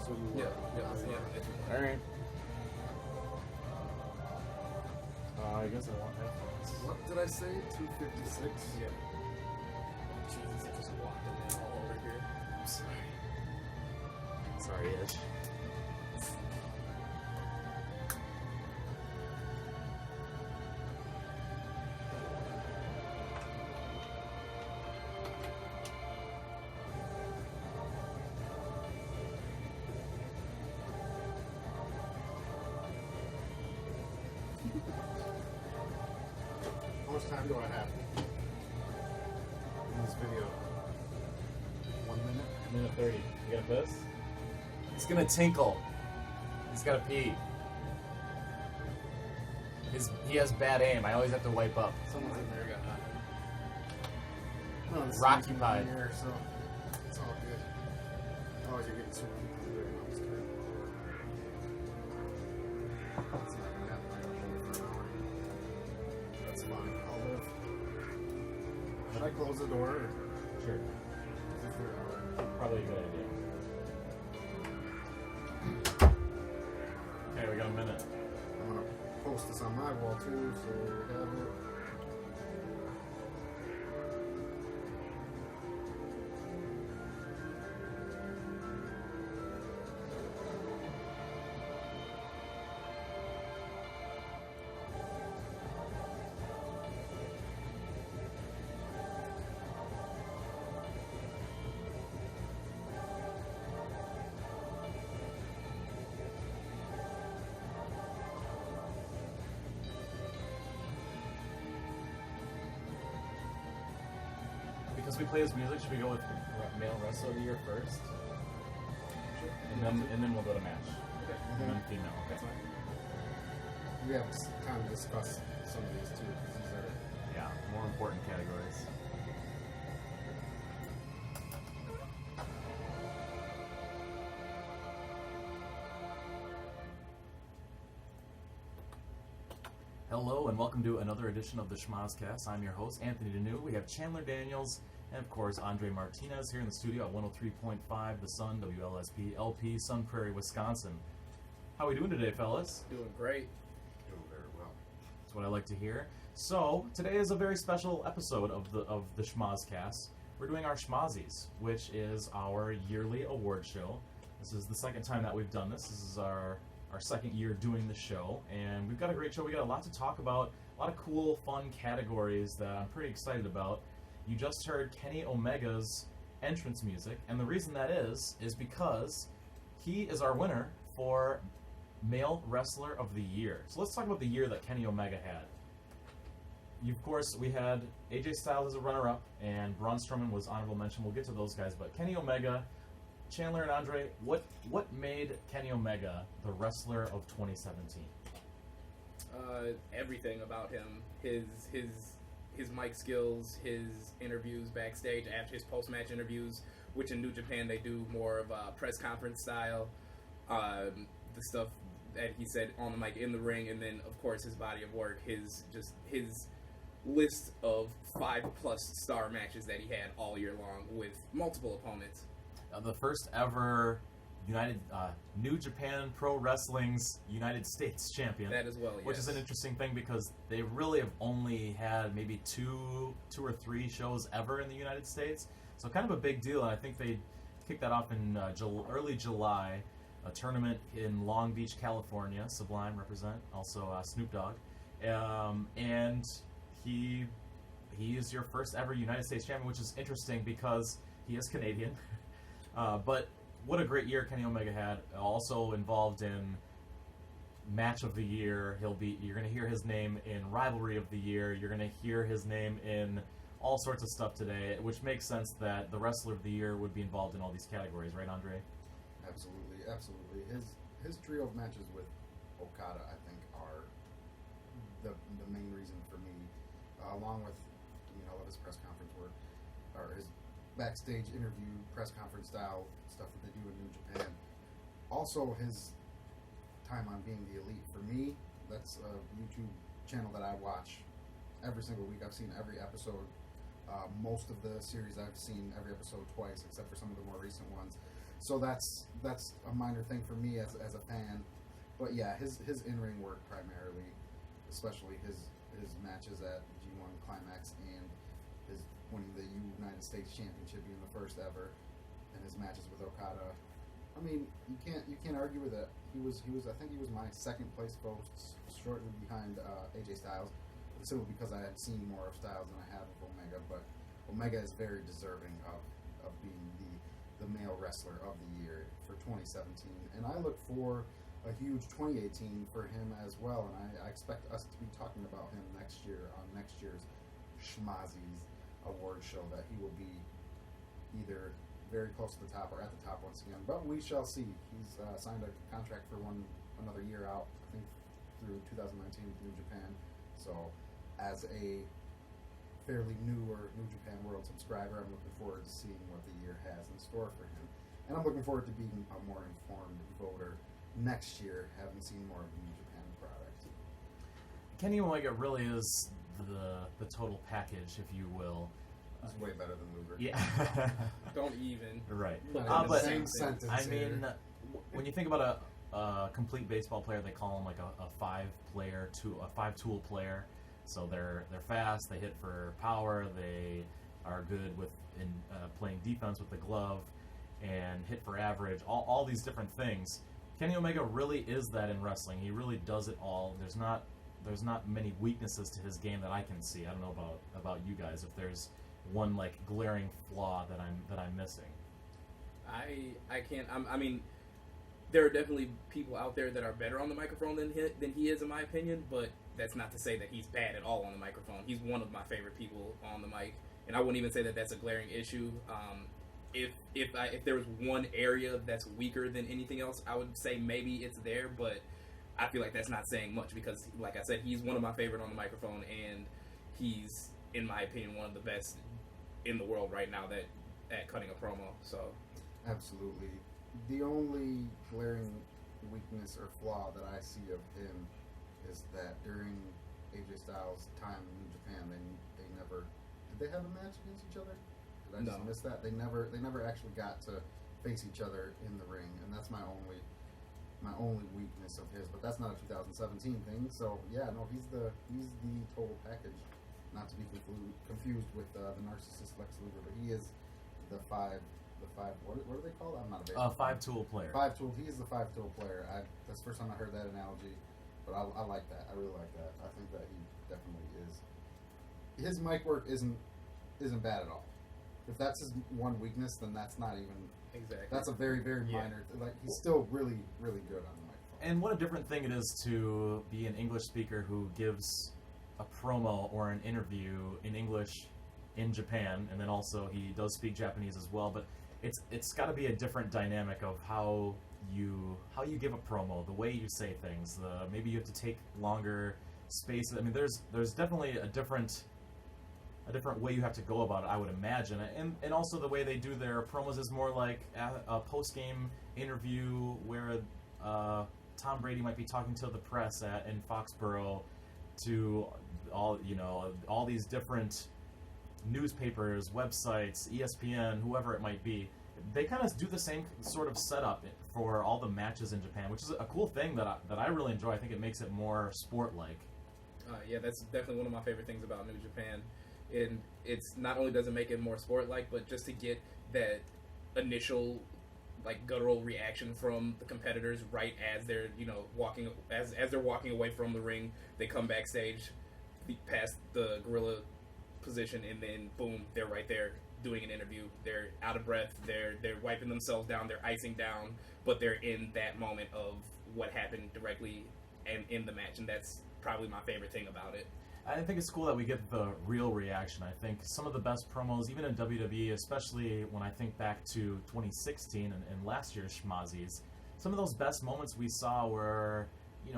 what you were. Yeah. Alright. I guess I want headphones. What did I say? 256? Yeah. Jesus, I just walked in there all over here. I'm sorry. Sorry, Ish. How much time do I have in this video? 1 minute? Minute 30. You got this? He's gonna tinkle. He's gotta pee. He has bad aim. I always have to wipe up. Someone's in there. No, this Roccupied. is in here, so it's all good. Oh, you're getting swimming. It's not gonna happen. I gotta hold it for an hour. That's fine. I'll live. Should I close the door? Or Sure. is this for an hour? Probably a good idea. Okay, we got a minute. I'm gonna post this on my wall too, so we have it. Because we play his music, should we go with male wrestler of the year first? And then we'll go to match. Okay. And then female, okay. We have time to discuss some of these too, because these are. Yeah, more important categories. Hello and welcome to another edition of the Schmozcast. I'm your host, Anthony Deneau. We have Chandler Daniels and, of course, Andre Martinez here in the studio at 103.5 The Sun, WLSP, LP, Sun Prairie, Wisconsin. How are we doing today, fellas? Doing great. Doing very well. That's what I like to hear. So, today is a very special episode of the Schmozcast. We're doing our Schmozzies, which is our yearly award show. This is the second time that we've done this. This is our second year doing the show, and we've got a great show. We got a lot to talk about, a lot of cool, fun categories that I'm pretty excited about. You just heard Kenny Omega's entrance music, and the reason that is because he is our winner for Male Wrestler of the Year. So let's talk about the year that Kenny Omega had. Of course, we had AJ Styles as a runner-up, and Braun Strowman was honorable mention. We'll get to those guys, but Kenny Omega, Chandler and Andre, what made Kenny Omega the wrestler of 2017? Everything about him. His mic skills, his interviews backstage, after his post-match interviews, which in New Japan they do more of a press conference style. The stuff that he said on the mic in the ring, and then of course his body of work, his list of 5+ star matches that he had all year long with multiple opponents. The first ever New Japan Pro Wrestling's United States champion. That as well, yes. Which is an interesting thing because they really have only had maybe two or three shows ever in the United States. So kind of a big deal, and I think they kicked that off in early July, a tournament in Long Beach, California. Sublime represent, also Snoop Dogg. And he is your first ever United States champion, which is interesting because he is Canadian. But what a great year Kenny Omega had. Also involved in Match of the Year. You're going to hear his name in Rivalry of the Year. You're going to hear his name in all sorts of stuff today, which makes sense that the Wrestler of the Year would be involved in all these categories, right, Andre? Absolutely, absolutely. His trio of matches with Okada, I think, are the main reason for me, along with all of his press conference work, or his backstage interview, press conference style stuff that they do in New Japan. Also, his time on Being the Elite. For me, that's a YouTube channel that I watch every single week. I've seen every episode. Most of the series I've seen every episode twice, except for some of the more recent ones. So that's a minor thing for me as a fan. But yeah, his in-ring work primarily, especially his matches at G1 Climax and his winning the United States Championship, being the first ever, and his matches with Okada. I mean, you can't argue with it. He was I think he was my second place vote, shortly behind AJ Styles, simply because I had seen more of Styles than I have of Omega. But Omega is very deserving of being the male wrestler of the year for 2017, and I look for a huge 2018 for him as well, and I expect us to be talking about him next year on next year's Schmozzy's award show, that he will be either very close to the top or at the top once again, but we shall see. He's signed a contract for another year out, I think through 2019 with New Japan, so as a fairly New Japan World subscriber, I'm looking forward to seeing what the year has in store for him, and I'm looking forward to being a more informed voter next year, having seen more of the New Japan product. Kenny Omega really is the total package, if you will. He's way better than Luger. Yeah. Don't even. Right. Not in the But same sentence I mean, here. when you think about a complete baseball player, they call him like a five-tool player. So they're fast, they hit for power, they are good in playing defense with the glove, and hit for average. All these different things. Kenny Omega really is that in wrestling. He really does it all. There's not many weaknesses to his game that I can see. I don't know about you guys, if there's one like glaring flaw that I'm missing. I can't. I mean, there are definitely people out there that are better on the microphone than he is, in my opinion. But that's not to say that he's bad at all on the microphone. He's one of my favorite people on the mic, and I wouldn't even say that that's a glaring issue. If there was one area that's weaker than anything else, I would say maybe it's there, but I feel like that's not saying much because, like I said, he's one of my favorite on the microphone, and he's, in my opinion, one of the best in the world right now at cutting a promo. So, absolutely, the only glaring weakness or flaw that I see of him is that during AJ Styles' time in New Japan, they never did they have a match against each other? Did I just miss that? They never actually got to face each other in the ring, and that's my only weakness of his. But that's not a 2017 thing. So yeah, no, he's the total package. Not to be confused with the narcissist Lex Luger, but he is the five. What are they called? I'm not a baseball. Five-tool player. Five-tool. He is the five-tool player. That's the first time I heard that analogy, but I like that. I really like that. I think that he definitely is. His mic work isn't bad at all. If that's his one weakness, then that's not even exactly. That's a very, very minor. Like, he's still really, really good on the microphone. And what a different thing it is to be an English speaker who gives a promo or an interview in English in Japan, and then also he does speak Japanese as well. But it's got to be a different dynamic of how you give a promo, the way you say things. Maybe you have to take longer spaces. I mean, there's definitely a different way you have to go about it, I would imagine. And also the way they do their promos is more like a post-game interview where Tom Brady might be talking to the press in Foxborough to all these different newspapers, websites, ESPN, whoever it might be. They kind of do the same sort of setup for all the matches in Japan, which is a cool thing that I really enjoy. I think it makes it more sport-like. Yeah, that's definitely one of my favorite things about New Japan. And it's not only does it make it more sport-like, but just to get that initial like guttural reaction from the competitors right as they're walking away from the ring, they come backstage past the gorilla position, and then boom, they're right there doing an interview. They're out of breath, they're wiping themselves down, they're icing down, but they're in that moment of what happened directly and in the match, and that's probably my favorite thing about it. I think it's cool that we get the real reaction. I think some of the best promos, even in WWE, especially when I think back to 2016 and last year's Schmozzies, some of those best moments we saw were,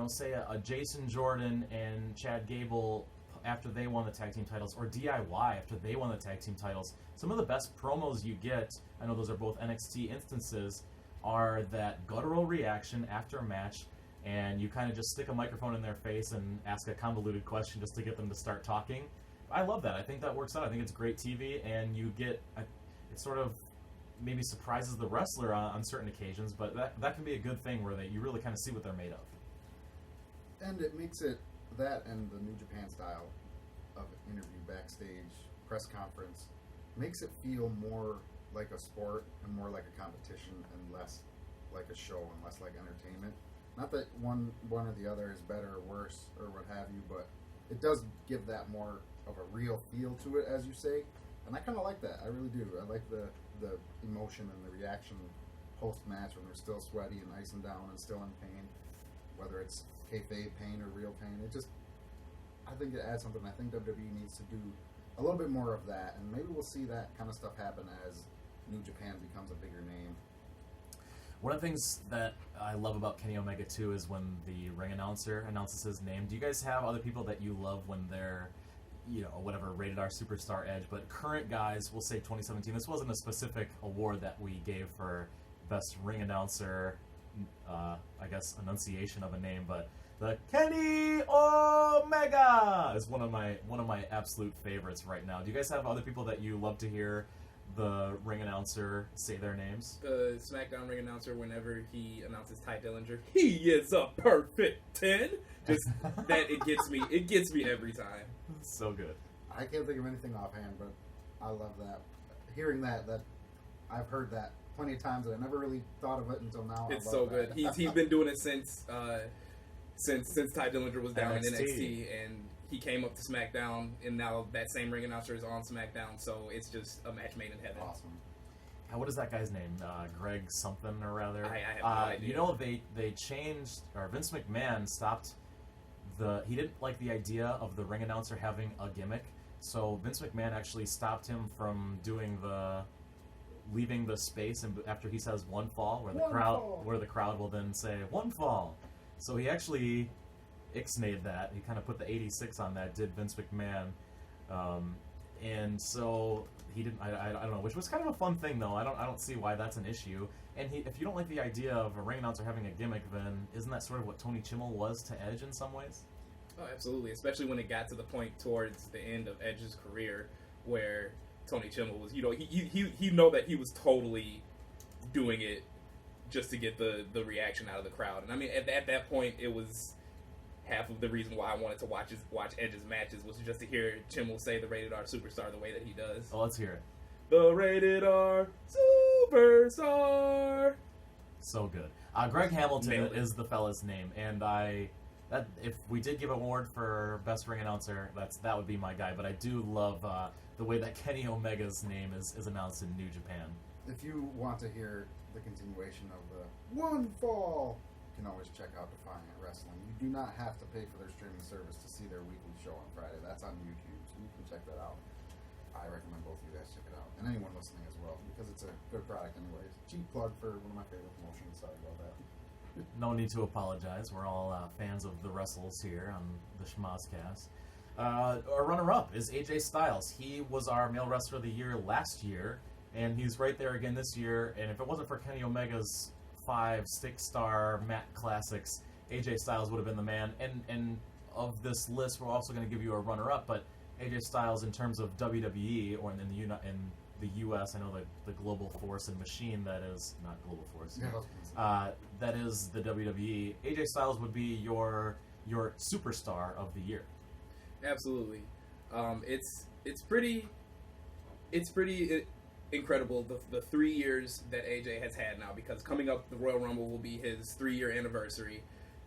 say a Jason Jordan and Chad Gable after they won the tag team titles, or DIY after they won the tag team titles. Some of the best promos you get, I know those are both NXT instances, are that guttural reaction after a match, and you kind of just stick a microphone in their face and ask a convoluted question just to get them to start talking. I love that. I think that works out. I think it's great TV, and you get it's sort of maybe surprises the wrestler on certain occasions, but that can be a good thing where you really kind of see what they're made of. And it makes it, that and the New Japan style of interview, backstage, press conference, makes it feel more like a sport and more like a competition and less like a show and less like entertainment. Not that one or the other is better or worse or what have you, but it does give that more of a real feel to it, as you say. And I kind of like that. I really do. I like the emotion and the reaction post-match when they're still sweaty and icing down and still in pain, whether it's kayfabe pain or real pain. I think it adds something. I think WWE needs to do a little bit more of that, and maybe we'll see that kind of stuff happen as New Japan becomes a bigger name. One of the things that I love about Kenny Omega too is when the ring announcer announces his name. Do you guys have other people that you love when they're, whatever, rated R superstar edge, but current guys, we'll say 2017, this wasn't a specific award that we gave for best ring announcer, I guess enunciation of a name, but the Kenny Omega is one of my absolute favorites right now. Do you guys have other people that you love to hear the ring announcer say their names? The SmackDown ring announcer, whenever he announces Ty Dillinger, he is a perfect 10. Just that it gets me every time. So good. I can't think of anything offhand, but I love that. Hearing that I've heard that plenty of times, and I never really thought of it until now. It's so good. He's been doing it since Ty Dillinger was down in NXT, and he came up to SmackDown, and now that same ring announcer is on SmackDown, so it's just a match made in heaven. Awesome. What is that guy's name? Greg something or rather? I have no idea. They changed, or Vince McMahon stopped he didn't like the idea of the ring announcer having a gimmick, so Vince McMahon actually stopped him from leaving the space, and after he says one fall, where the crowd will then say one fall. So he actually ixnayed that. He kind of put the 86 on that, did Vince McMahon. And so he didn't, I don't know, which was kind of a fun thing though. I don't see why that's an issue. And if you don't like the idea of a ring announcer having a gimmick, then isn't that sort of what Tony Chimmel was to Edge in some ways? Oh, absolutely. Especially when it got to the point towards the end of Edge's career where Tony Chimmel was, he know that he was totally doing it just to get the reaction out of the crowd. And I mean, at that point, it was half of the reason why I wanted to watch Edge's matches was just to hear Chimmel say the Rated R Superstar the way that he does. Oh, let's hear it. The Rated R Superstar. So good. Greg Hamilton is the fella's name, and if we did give an award for best ring announcer, that would be my guy. But I do love the way that Kenny Omega's name is announced in New Japan. If you want to hear the continuation of the one fall, you can always check out Defiant Wrestling. You do not have to pay for their streaming service to see their weekly show on Friday. That's on YouTube, so you can check that out. I recommend both of you guys check it out, and anyone listening as well, because it's a good product anyways. Cheap plug for one of my favorite promotions. Sorry about that. No need to apologize. We're all fans of the wrestles here on the Schmozcast. Our runner-up is AJ Styles. He was our male wrestler of the year last year, and he's right there again this year. And if it wasn't for Kenny Omega's 5 6-star Matt Classics, AJ Styles would have been the man. And of this list, we're also going to give you a runner-up, but AJ Styles in terms of WWE or in the U.S., I know the global force and machine that is not global force. That is the WWE. AJ Styles would be your superstar of the year. Absolutely. It's pretty incredible the 3 years that AJ has had now, because coming up the Royal Rumble will be his 3-year anniversary.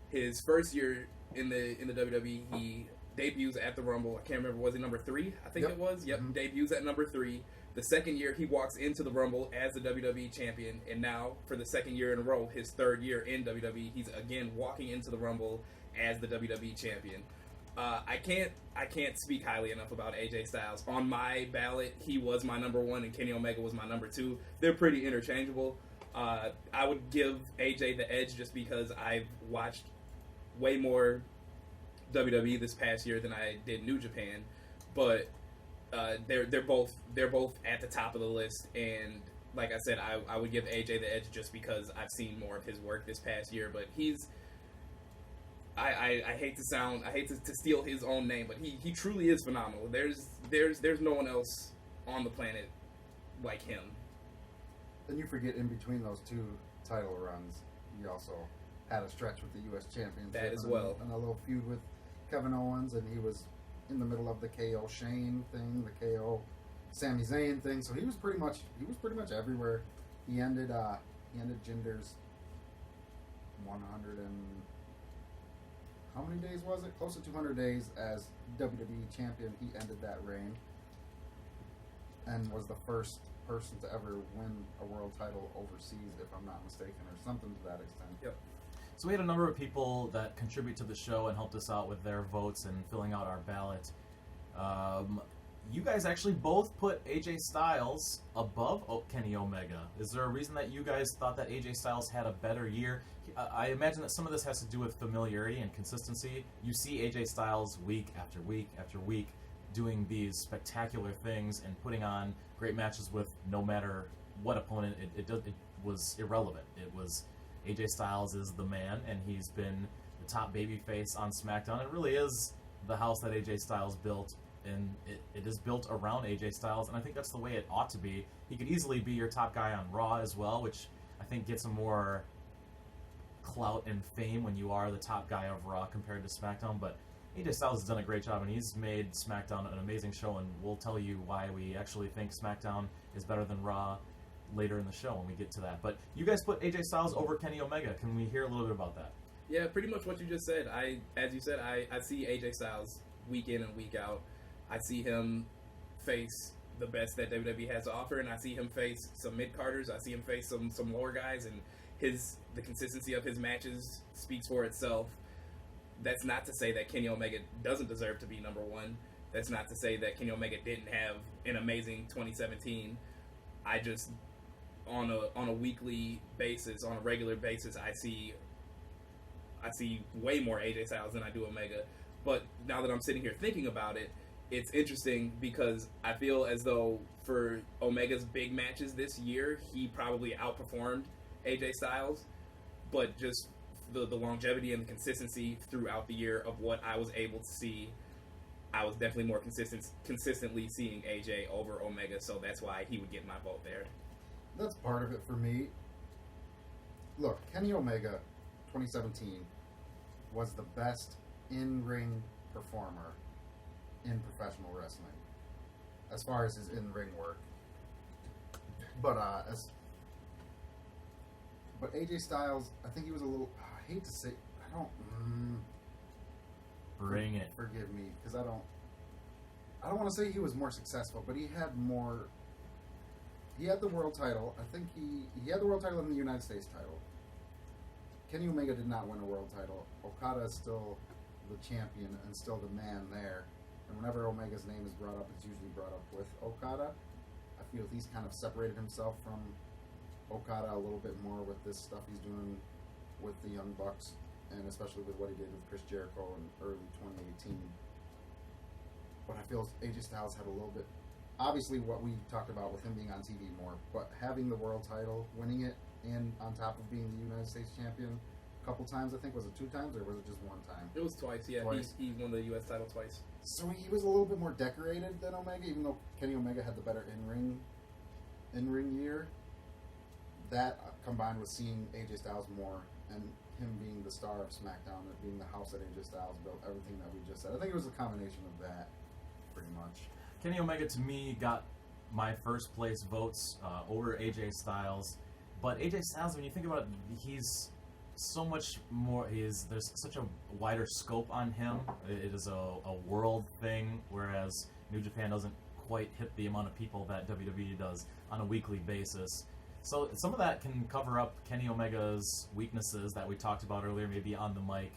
His first year in the WWE, he debuts at the Rumble. I can't remember, was he number 3? I think it was. Yep, debuts at number 3. The second year, he walks into the Rumble as the WWE champion, and now, for the second year in a row, his 3rd year in WWE, he's again walking into the Rumble as the WWE champion. I can't speak highly enough about AJ Styles. On my ballot, he was my number 1, and Kenny Omega was my number 2. They're pretty interchangeable. I would give AJ the edge just because I've watched way more WWE this past year than I did New Japan, but they're both at the top of the list, and like I said, I would give AJ the edge just because I've seen more of his work this past year. But I hate to steal his own name, but he truly is phenomenal. There's no one else on the planet like him. then you forget in between those two title runs, he also had a stretch with the U.S. Championship. That as well. And a little feud with Kevin Owens, and he was in the middle of the KO Shane thing, the KO Sami Zayn thing. So he was pretty much everywhere. He ended Jinder's 100 and how many days was it? Close to 200 days as WWE champion. He ended that reign and was the first person to ever win a world title overseas, if I'm not mistaken, or something to that extent. Yep. So we had a number of people that contribute to the show and helped us out with their votes and filling out our ballot. You guys actually both put AJ Styles above Kenny Omega. Is there a reason that you guys thought that AJ Styles had a better year? I imagine that some of this has to do with familiarity and consistency. You see AJ Styles week after week after week doing these spectacular things and putting on great matches with no matter what opponent. It was irrelevant. It was AJ Styles is the man, and he's been the top babyface on SmackDown. It really is the house that AJ Styles built, and it is built around AJ Styles, and I think that's the way it ought to be. He could easily be your top guy on Raw as well, which I think gets him more clout and fame when you are the top guy of Raw compared to SmackDown, but AJ Styles has done a great job, and he's made SmackDown an amazing show, and we'll tell you why we actually think SmackDown is better than Raw later in the show when we get to that. But you guys put AJ Styles over Kenny Omega. Can we hear a little bit about that? Yeah, pretty much what you just said. As you said, I see AJ Styles week in and week out. I see him face the best that WWE has to offer, and I see him face some mid-carders. I see him face some lower guys, and the consistency of his matches speaks for itself. That's not to say that Kenny Omega doesn't deserve to be number one. That's not to say that Kenny Omega didn't have an amazing 2017. I just, on a weekly basis, on a regular basis, I see way more AJ Styles than I do Omega. But now that I'm sitting here thinking about it, it's interesting because I feel as though for Omega's big matches this year, he probably outperformed AJ Styles, but just the longevity and the consistency throughout the year of what I was able to see, I was definitely more consistently seeing AJ over Omega, so that's why he would get my vote there. That's part of it for me. Look, Kenny Omega, 2017, was the best in-ring performer in professional wrestling, as far as his in-ring work. But AJ Styles, I think he was a little. I hate to say, I don't. Bring it. Forgive me, because I don't want to say he was more successful, but he had more. He had the world title. I think he had the world title and the United States title. Kenny Omega did not win a world title. Okada is still the champion and still the man there. And whenever Omega's name is brought up, it's usually brought up with Okada. I feel he's kind of separated himself from Okada a little bit more with this stuff he's doing with the Young Bucks, and especially with what he did with Chris Jericho in early 2018. But I feel AJ Styles had a little bit, obviously what we talked about with him being on TV more, but having the world title, winning it, and on top of being the United States champion a couple times, I think. Was it 2 times or was it just 1 time? It was twice, yeah. Twice. He won the U.S. title twice. So he was a little bit more decorated than Omega, even though Kenny Omega had the better in-ring year. That combined with seeing AJ Styles more and him being the star of SmackDown and being the house that AJ Styles built, everything that we just said. I think it was a combination of that, pretty much. Kenny Omega, to me, got my first place votes over AJ Styles. But AJ Styles, when you think about it, he's so much more. There's such a wider scope on him. It is a world thing, whereas New Japan doesn't quite hit the amount of people that WWE does on a weekly basis. So some of that can cover up Kenny Omega's weaknesses that we talked about earlier, maybe on the mic,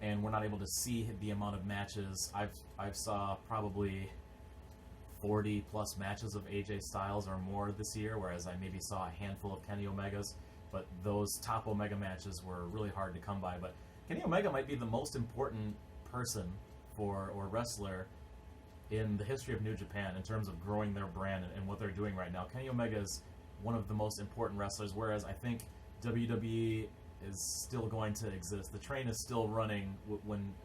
and we're not able to see the amount of matches. I've saw probably 40 plus matches of AJ Styles or more this year, whereas I maybe saw a handful of Kenny Omegas, but those top Omega matches were really hard to come by. But Kenny Omega might be the most important person or wrestler in the history of New Japan in terms of growing their brand and what they're doing right now. Kenny Omega is one of the most important wrestlers, whereas I think WWE is still going to exist. The train is still running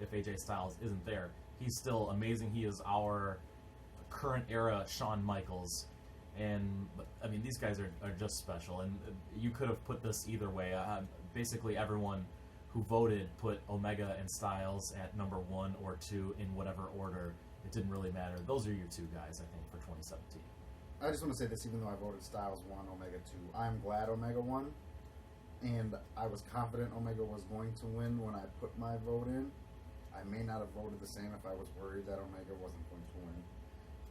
if AJ Styles isn't there. He's still amazing. He is our current era Shawn Michaels, And I mean, these guys are just special, and you could have put this either way. Basically, everyone who voted put Omega and Styles at number 1 or 2 in whatever order. It didn't really matter. Those are your two guys, I think, for 2017. I just want to say this, even though I voted Styles 1, Omega 2, I'm glad Omega won, and I was confident Omega was going to win when I put my vote in. I may not have voted the same if I was worried that Omega wasn't going to win,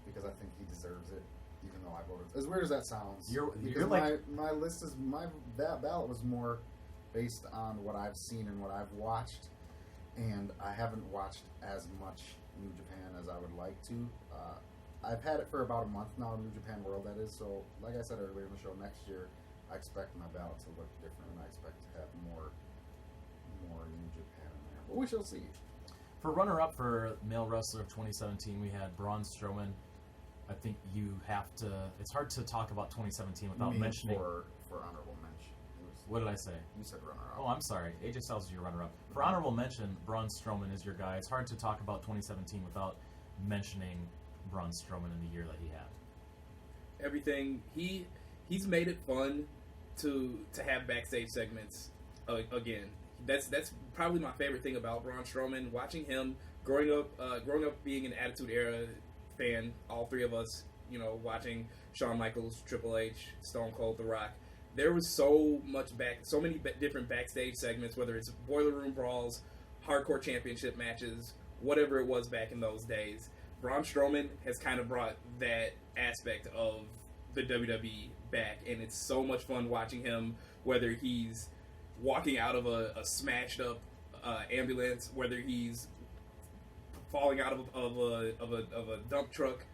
because I think he deserves it, even though I voted. As weird as that sounds, You're because like- my list is that ballot was more based on what I've seen and what I've watched, and I haven't watched as much New Japan as I would like to. I've had it for about a month now, New Japan World, that is. So, like I said earlier in the show, next year I expect my ballot to look different, and I expect to have more New Japan in there. But we shall see. For runner-up for male wrestler of 2017, we had Braun Strowman. I think you have to. It's hard to talk about 2017 without You mean mentioning. for honorable mention. What did I say? You said runner-up. Oh, I'm sorry. AJ Styles is your runner-up. For honorable mention, Braun Strowman is your guy. It's hard to talk about 2017 without mentioning Braun Strowman in the year that he had. Everything he's made it fun to have backstage segments again. That's probably my favorite thing about Braun Strowman. Watching him growing up being an Attitude Era fan, all three of us, watching Shawn Michaels, Triple H, Stone Cold, The Rock. There was so many different backstage segments, whether it's Boiler Room Brawls, Hardcore Championship matches, whatever it was back in those days. Braun Strowman has kind of brought that aspect of the WWE back, and it's so much fun watching him, whether he's walking out of a smashed up ambulance, whether he's falling out of a dump truck,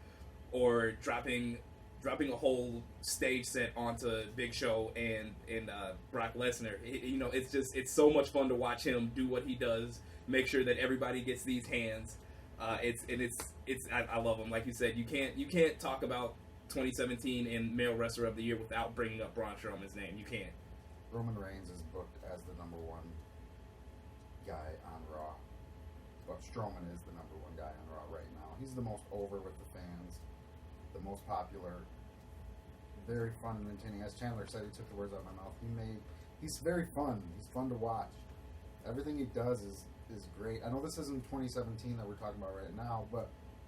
or dropping a whole stage set onto Big Show and Brock Lesnar. It's so much fun to watch him do what he does, make sure that everybody gets these hands. I love him. Like you said, you can't talk about 2017 and Male Wrestler of the Year without bringing up Braun Strowman's name. You can't. Roman Reigns is booked as the number 1 guy on Raw, but Strowman is the number 1 guy on Raw right now. He's the most over with the fans, the most popular, very fun and entertaining. As Chandler said, he took the words out of my mouth. He's very fun. He's fun to watch. Everything he does is great. I know this isn't 2017 that we're talking about right now,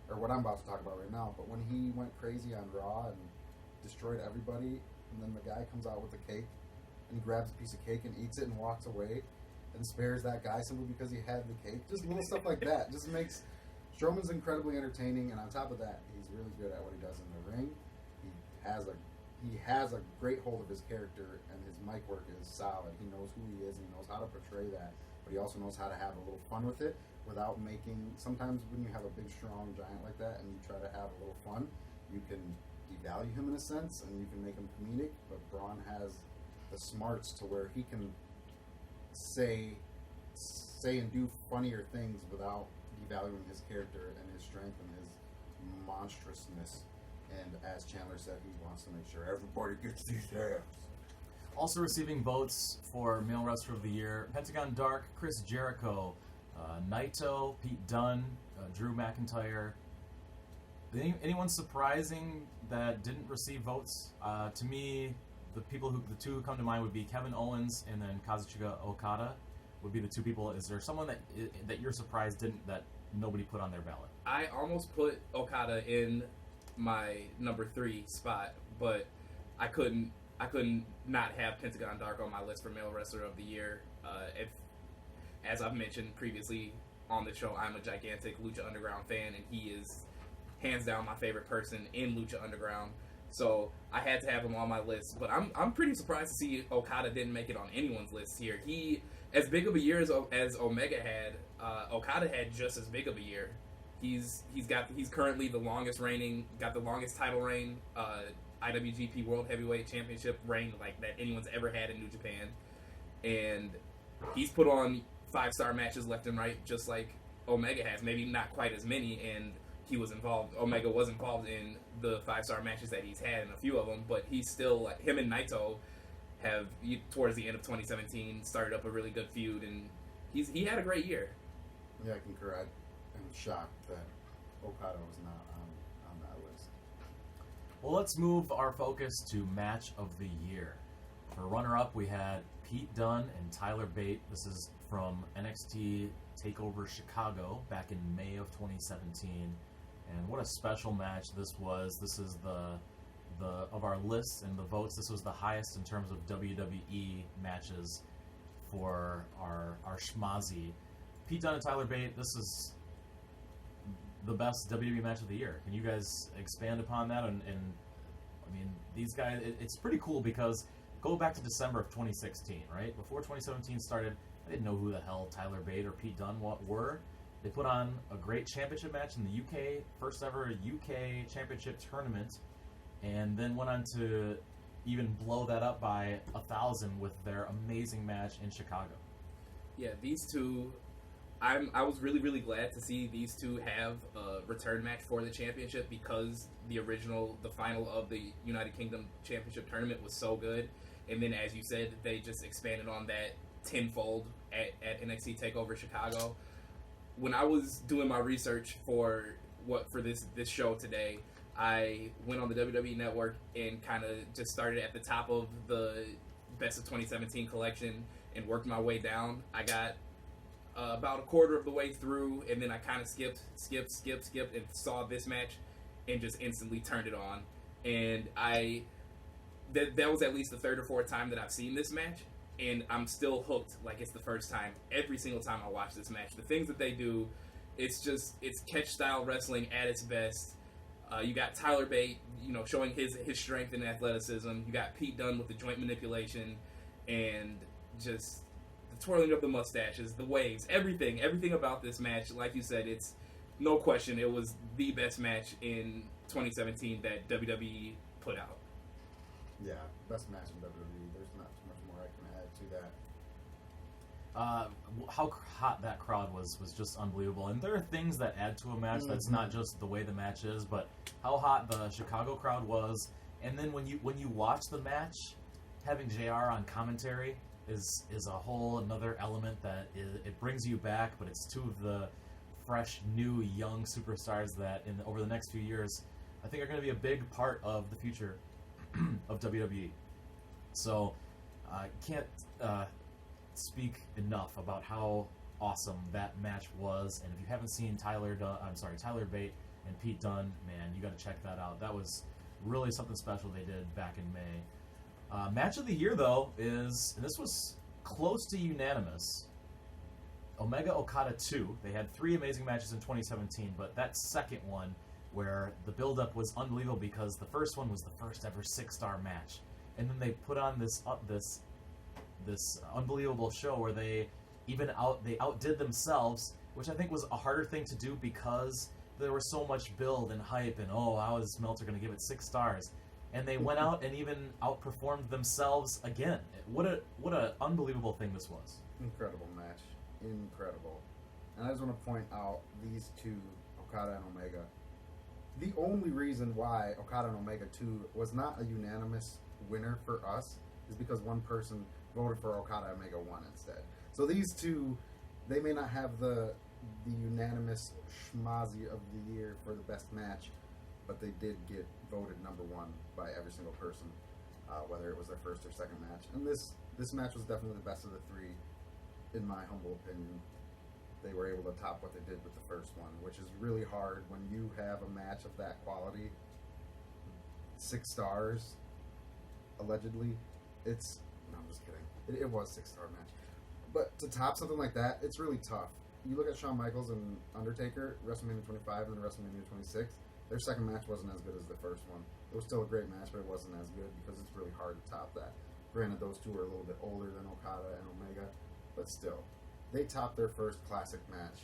or what I'm about to talk about right now, but when he went crazy on Raw and destroyed everybody, and then the guy comes out with a cake, and he grabs a piece of cake and eats it and walks away and spares that guy simply because he had the cake. Just little stuff like that just makes Strowman's incredibly entertaining, and on top of that, he's really good at what he does in the ring. He has a great hold of his character, and his mic work is solid. He knows who he is, and he knows how to portray that, but he also knows how to have a little fun with it without making... Sometimes when you have a big, strong giant like that and you try to have a little fun, you can devalue him in a sense, and you can make him comedic, but Braun has the smarts to where he can say and do funnier things without devaluing his character and his strength and his monstrousness. And as Chandler said, he wants to make sure everybody gets these hands. Also receiving votes for Male Wrestler of the Year, Pentagon Dark, Chris Jericho, Naito, Pete Dunne, Drew McIntyre. Anyone surprising that didn't receive votes? To me, the two who come to mind would be Kevin Owens and then Kazuchika Okada would be the two people. Is there someone that you're surprised that nobody put on their ballot? I almost put Okada in my number 3 spot, but I couldn't not have Pentagon Dark on my list for Male Wrestler of the Year. As I've mentioned previously on the show, I'm a gigantic Lucha Underground fan, and he is hands down my favorite person in Lucha Underground. So I had to have him on my list, but I'm pretty surprised to see Okada didn't make it on anyone's list here. He, as big of a year as Omega had, Okada had just as big of a year. He's currently the longest title reign, IWGP World Heavyweight Championship reign like that anyone's ever had in New Japan, and he's put on 5-star matches left and right, just like Omega has. Maybe not quite as many, and Omega was involved in the 5-star matches that he's had in a few of them, but he's still, him and Naito have, towards the end of 2017, started up a really good feud, and he had a great year. Yeah, I concur. I'm shocked that Okada was not on that list. Well, let's move our focus to match of the year. For runner-up, we had Pete Dunne and Tyler Bate. This is from NXT TakeOver Chicago back in May of 2017. And what a special match this was. This is the of our lists and the votes, this was the highest in terms of WWE matches for our Schmozzy. Pete Dunne and Tyler Bate, this is the best WWE match of the year. Can you guys expand upon that? And I mean, these guys, it's pretty cool because go back to December of 2016, right? Before 2017 started, I didn't know who the hell Tyler Bate or Pete Dunne were. They put on a great championship match in the UK, first ever UK championship tournament, and then went on to even blow that up by 1,000 with their amazing match in Chicago. Yeah, these two, I was really, really glad to see these two have a return match for the championship because the final of the United Kingdom Championship tournament was so good. And then, as you said, they just expanded on that tenfold at NXT TakeOver Chicago. When I was doing my research for this show today, I went on the WWE Network and kind of just started at the top of the Best of 2017 collection and worked my way down. I got about a quarter of the way through, and then I kind of skipped, and saw this match and just instantly turned it on. And that was at least the third or fourth time that I've seen this match, and I'm still hooked like it's the first time. Every single time I watch this match, the things that they do, it's catch style wrestling at its best. You got Tyler Bate, showing his strength and athleticism. You got Pete Dunne with the joint manipulation and just the twirling of the mustaches, the waves, everything about this match. Like you said, it's no question it was the best match in 2017 that WWE put out. Yeah, best match in WWE. There's not too much more I can add to that. How hot that crowd was just unbelievable. And there are things that add to a match that's not just the way the match is, but how hot the Chicago crowd was. And then when you watch the match, having JR on commentary is a whole another element that it brings you back. But it's two of the fresh, new, young superstars that over the next few years I think are going to be a big part of the future of WWE. So I can't speak enough about how awesome that match was. And if you haven't seen Tyler Bate and Pete Dunne, man, you got to check that out. That was really something special they did back in May. Match of the year, though, and this was close to unanimous, Omega Okada 2. They had 3 amazing matches in 2017, but that second one, where the build-up was unbelievable because the first one was the first ever 6-star match. And then they put on this unbelievable show where they outdid themselves, which I think was a harder thing to do because there was so much build and hype and how is Meltzer going to give it 6 stars, and they went out and even outperformed themselves again. What a unbelievable thing this was. Incredible match, incredible. And I just want to point out these two, Okada and Omega. The only reason why Okada and Omega 2 was not a unanimous winner for us is because one person voted for Okada and Omega 1 instead. So these two, they may not have the unanimous schmozzy of the year for the best match, but they did get voted number 1 by every single person, whether it was their first or second match. And this match was definitely the best of the 3, in my humble opinion. They were able to top what they did with the first one, which is really hard when you have a match of that quality. 6 stars, allegedly. No, I'm just kidding. It was a 6-star match. But to top something like that, it's really tough. You look at Shawn Michaels and Undertaker, WrestleMania 25 and then WrestleMania 26, their second match wasn't as good as the first one. It was still a great match, but it wasn't as good because it's really hard to top that. Granted, those two are a little bit older than Okada and Omega, but still. They topped their first classic match.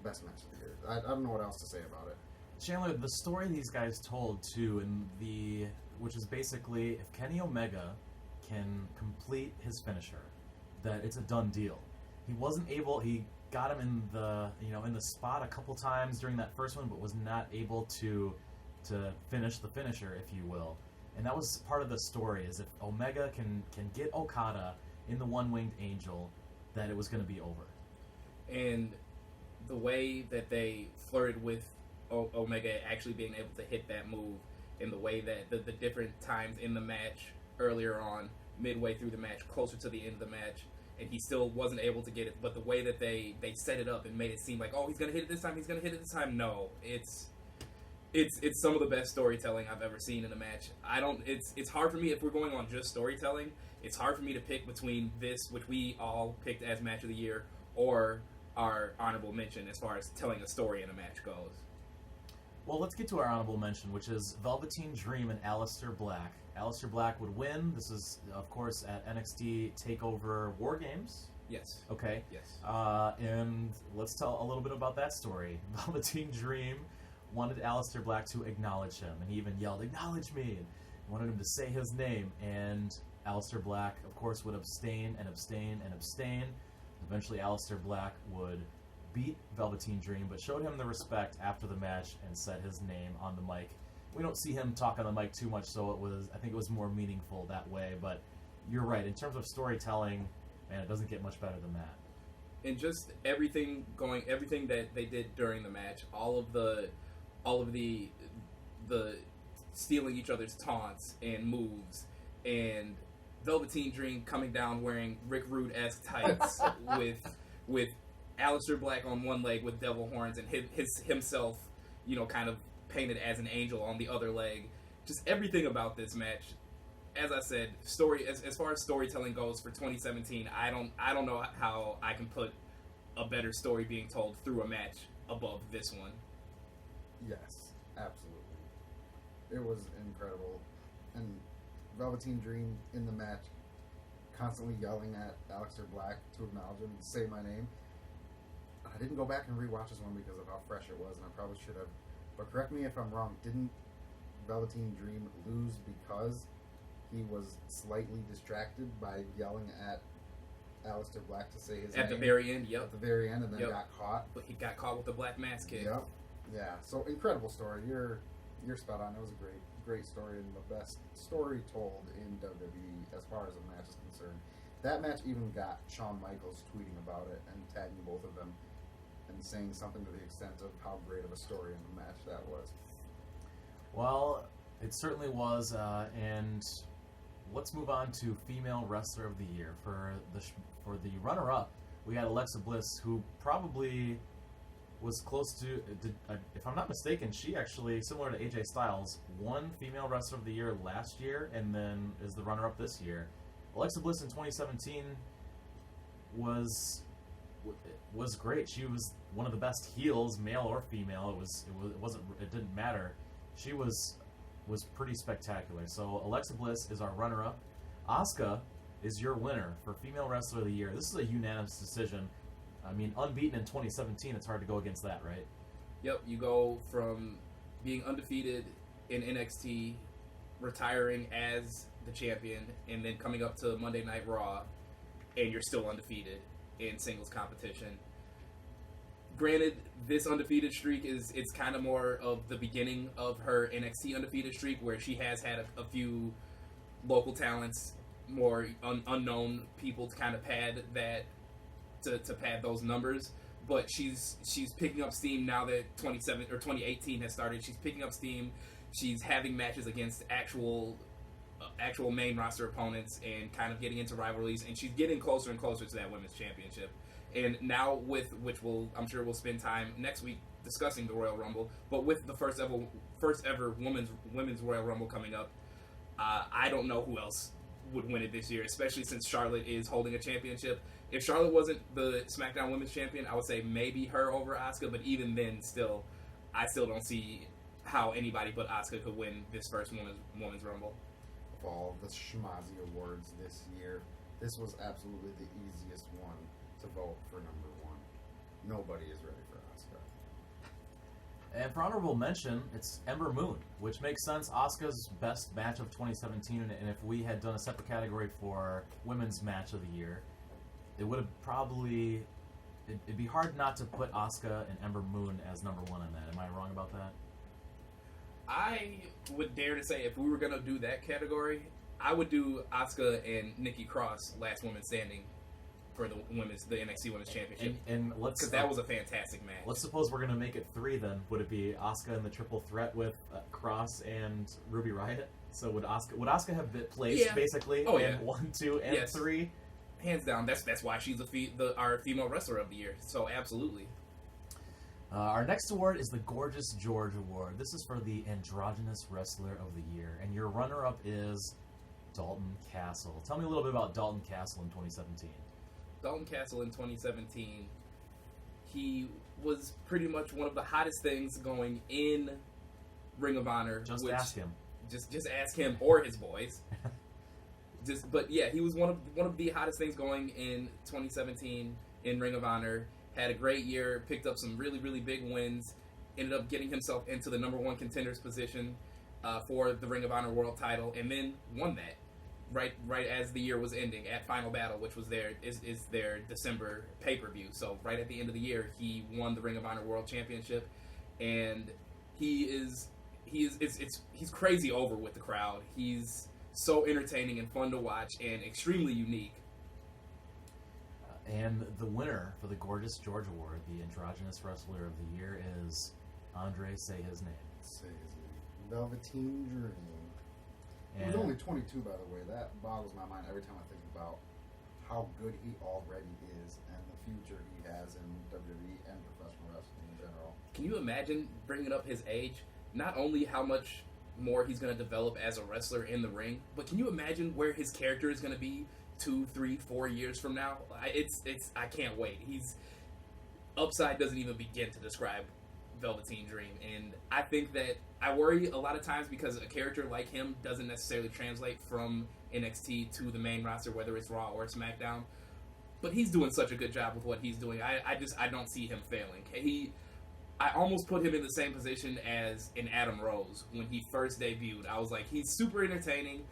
Best match of the year. I don't know what else to say about it. Chandler, the story these guys told too, which is basically if Kenny Omega can complete his finisher, that it's a done deal. He wasn't able. He got him in the spot a couple times during that first one, but was not able to finish the finisher, if you will. And that was part of the story. Is if Omega can get Okada in the One-Winged Angel, that it was going to be over. And the way that they flirted with Omega actually being able to hit that move in the way that the different times in the match earlier on, midway through the match, closer to the end of the match, and he still wasn't able to get it. But the way that they set it up and made it seem like, oh, he's gonna hit it this time, he's gonna hit it this time. No, it's some of the best storytelling I've ever seen in a match. It's hard for me, if we're going on just storytelling, it's hard for me to pick between this, which we all picked as match of the year, or our honorable mention as far as telling a story in a match goes. Well, let's get to our honorable mention, which is Velveteen Dream and Aleister Black. Aleister Black would win. This is, of course, at NXT TakeOver War Games. Yes. Okay. Yes. And let's tell a little bit about that story. Velveteen Dream wanted Aleister Black to acknowledge him, and he even yelled, "Acknowledge me!" and wanted him to say his name. And Aleister Black, of course, would abstain and abstain and abstain. Eventually, Aleister Black would beat Velveteen Dream, but showed him the respect after the match and said his name on the mic. We don't see him talk on the mic too much, so I think it was more meaningful that way. But you're right, in terms of storytelling, man, it doesn't get much better than that. And just everything that they did during the match, all of the stealing each other's taunts and moves, and Velveteen Dream coming down wearing Rick Rude-esque tights with Aleister Black on one leg with devil horns and himself, kind of painted as an angel on the other leg. Just everything about this match. As I said, as far as storytelling goes for 2017, I don't know how I can put a better story being told through a match above this one. Yes, absolutely. It was incredible. And Velveteen Dream in the match, constantly yelling at Aleister Black to acknowledge him and say my name. I didn't go back and rewatch this one because of how fresh it was, and I probably should have. But correct me if I'm wrong, didn't Velveteen Dream lose because he was slightly distracted by yelling at Aleister Black to say his name? At the very end, yep. At the very end, and then Yep. got caught. But he got caught with the black mass kick. Yep. Yeah. So incredible story. You're spot on. It was a great story and the best story told in WWE as far as a match is concerned. That match even got Shawn Michaels tweeting about it and tagging both of them and saying something to the extent of how great of a story in the match that was. Well, it certainly was, and let's move on to Female Wrestler of the Year. For the runner-up, we had Alexa Bliss, who probably was close to, if I'm not mistaken, she actually, similar to AJ Styles, won Female Wrestler of the Year last year and then is the runner-up this year. Alexa Bliss in 2017 was great. She was one of the best heels, male or female. It didn't matter. She was pretty spectacular. So Alexa Bliss is our runner-up. Asuka is your winner for Female Wrestler of the Year. This is a unanimous decision. I mean, unbeaten in 2017, it's hard to go against that, right? Yep, you go from being undefeated in NXT, retiring as the champion, and then coming up to Monday Night Raw, and you're still undefeated in singles competition. Granted, this undefeated streak it's kind of more of the beginning of her NXT undefeated streak, where she has had a few local talents, more unknown people to kind of pad that, to pad those numbers. But she's picking up steam now that 2018 has started. She's picking up steam. She's having matches against actual main roster opponents and kind of getting into rivalries, and she's getting closer and closer to that women's championship. And now which I'm sure we'll spend time next week discussing the Royal Rumble, but with the first ever women's Royal Rumble coming up, I don't know who else would win it this year, especially since Charlotte is holding a championship. If Charlotte wasn't the SmackDown Women's Champion, I would say maybe her over Asuka, but even then, I still don't see how anybody but Asuka could win this first women's Rumble. Of all the Schmozzy awards this year, this was absolutely the easiest one to vote for number one. Nobody is ready for Asuka. And for honorable mention, it's Ember Moon, which makes sense. Asuka's best match of 2017, and if we had done a separate category for women's match of the year, it would have probably... It'd be hard not to put Asuka and Ember Moon as number one on that. Am I wrong about that? I would dare to say if we were going to do that category, I would do Asuka and Nikki Cross, Last Woman Standing, for the NXT Women's Championship. And let's because that was a fantastic match. Let's suppose we're gonna make it 3 then. Would it be Asuka in the triple threat with Cross and Ruby Riott? So would Asuka have been placed basically in 1, 2, and 3? Hands down, that's why she's our female wrestler of the year. So absolutely. Our next award is the Gorgeous George Award. This is for the Androgynous Wrestler of the Year, and your runner-up is Dalton Castle. Tell me a little bit about Dalton Castle in 2017. Dalton Castle in 2017, he was pretty much one of the hottest things going in Ring of Honor. Just ask him. Just ask him or his boys. But yeah, he was one of the hottest things going in 2017 in Ring of Honor. Had a great year, picked up some really, really big wins, ended up getting himself into the #1 contenders position for the Ring of Honor World Title, and then won that right as the year was ending at Final Battle, which was their December pay-per-view. So right at the end of the year, he won the Ring of Honor World Championship, and he's crazy over with the crowd. He's so entertaining and fun to watch, and extremely unique. And the winner for the Gorgeous George Award, the Androgynous Wrestler of the Year, is Andre. Say his name. Say his name. Velveteen Dream. He was only 22, by the way. That boggles my mind every time I think about how good he already is and the future he has in WWE and professional wrestling in general. Can you imagine bringing up his age? Not only how much more he's going to develop as a wrestler in the ring, but can you imagine where his character is going to be 2, 3, 4 years from now? I can't wait. Upside doesn't even begin to describe Velveteen Dream, and I think that I worry a lot of times because a character like him doesn't necessarily translate from NXT to the main roster, whether it's Raw or SmackDown. But he's doing such a good job with what he's doing. I don't see him failing. I almost put him in the same position as an Adam Rose when he first debuted. I was like, he's super entertaining.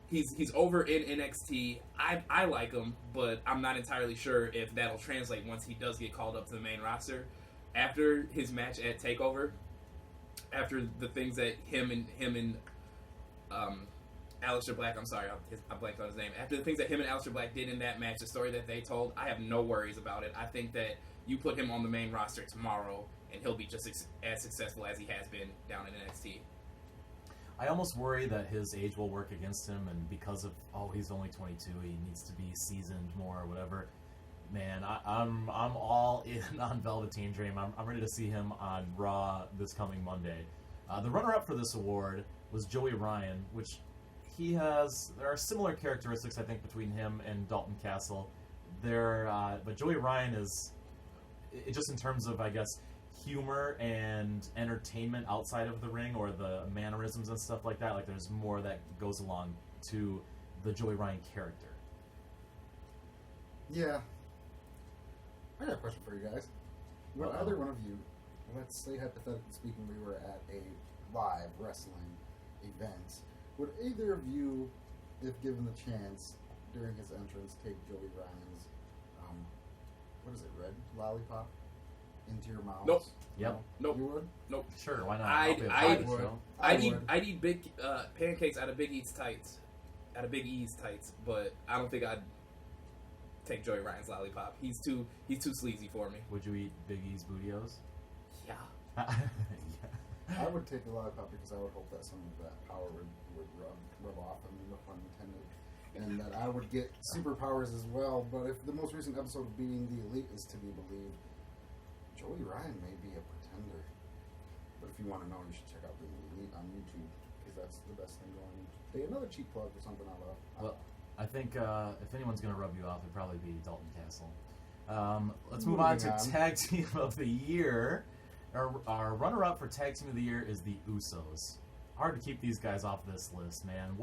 He's over in NXT. I like him, but I'm not entirely sure if that'll translate once he does get called up to the main roster. After his match at TakeOver, after the things that him and Aleister Black, I'm sorry, I blanked on his name. After the things that him and Aleister Black did in that match, the story that they told, I have no worries about it. I think that you put him on the main roster tomorrow, and he'll be just as successful as he has been down in NXT. I almost worry that his age will work against him, and because of he's only 22, he needs to be seasoned more or whatever. Man, I'm all in on Velveteen Dream. I'm ready to see him on Raw this coming Monday. The runner-up for this award was Joey Ryan, which there are similar characteristics I think between him and Dalton Castle. But Joey Ryan is just in terms of, I guess, humor and entertainment outside of the ring, or the mannerisms and stuff like that. Like, there's more that goes along to the Joey Ryan character. Yeah. I got a question for you guys. Would either one of you, let's say hypothetically speaking, we were at a live wrestling event, would either of you, if given the chance, during his entrance, take Joey Ryan's, what is it, red lollipop into your mouth? Nope. Yep. Nope. You would? Nope. Sure, why not? I'd eat big pancakes out of Big E's tights, but I don't think I'd take Joey Ryan's lollipop. He's too sleazy for me. Would you eat Big E's Bootios? Yeah. I would take the lollipop because I would hope that some of that power would rub off on me, no pun intended, and that I would get superpowers as well. But if the most recent episode of Beating the Elite is to be believed, Joey Ryan may be a pretender. But if you want to know, you should check out Beating the Elite on YouTube, because that's the best thing going. Another cheap plug for something I love. Well, I think if anyone's going to rub you off, it'd probably be Dalton Castle. Let's move on to Tag Team of the Year. Our runner-up for Tag Team of the Year is the Usos. Hard to keep these guys off this list, man.